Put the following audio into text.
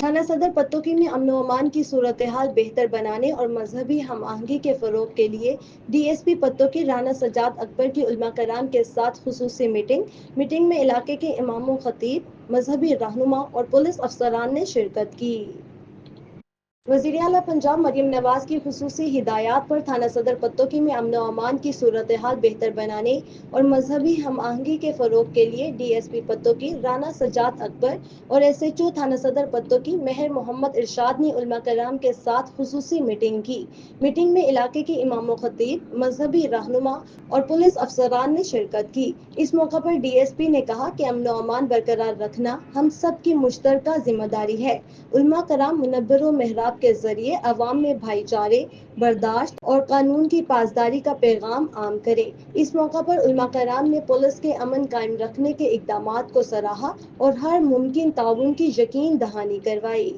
تھانہ صدر پتوکی میں امن و امان کی صورتحال بہتر بنانے اور مذہبی ہم آہنگی کے فروغ کے لیے D S P Pattoki Rana Sajjad Akbar کی علماء کرام کے ساتھ خصوصی میٹنگ میں علاقے کے امام و خطیب، مذہبی رہنما اور پولیس افسران نے شرکت کی۔ وزیر اعلیٰ پنجاب مریم نواز کی خصوصی ہدایات پر تھانہ صدر پتوکی میں امن و امان کی صورتحال بہتر بنانے اور مذہبی ہم آہنگی کے فروغ کے لیے D S P Pattoki Rana Sajjad Akbar اور ایس ایچ او تھانہ صدر پتوکی مہر محمد ارشاد نے علماء کرام کے ساتھ خصوصی میٹنگ کی۔ میٹنگ میں علاقے کے امام و خطیب، مذہبی رہنما اور پولیس افسران نے شرکت کی۔ اس موقع پر ڈی ایس پی نے کہا کہ امن و امان برقرار رکھنا ہم سب کی مشترکہ ذمہ داری ہے۔ علماء کرام منبر و محراب کے ذریعے عوام میں بھائی چارے، برداشت اور قانون کی پاسداری کا پیغام عام کریں۔ اس موقع پر علماء کرام نے پولیس کے امن قائم رکھنے کے اقدامات کو سراہا اور ہر ممکن تعاون کی یقین دہانی کروائی۔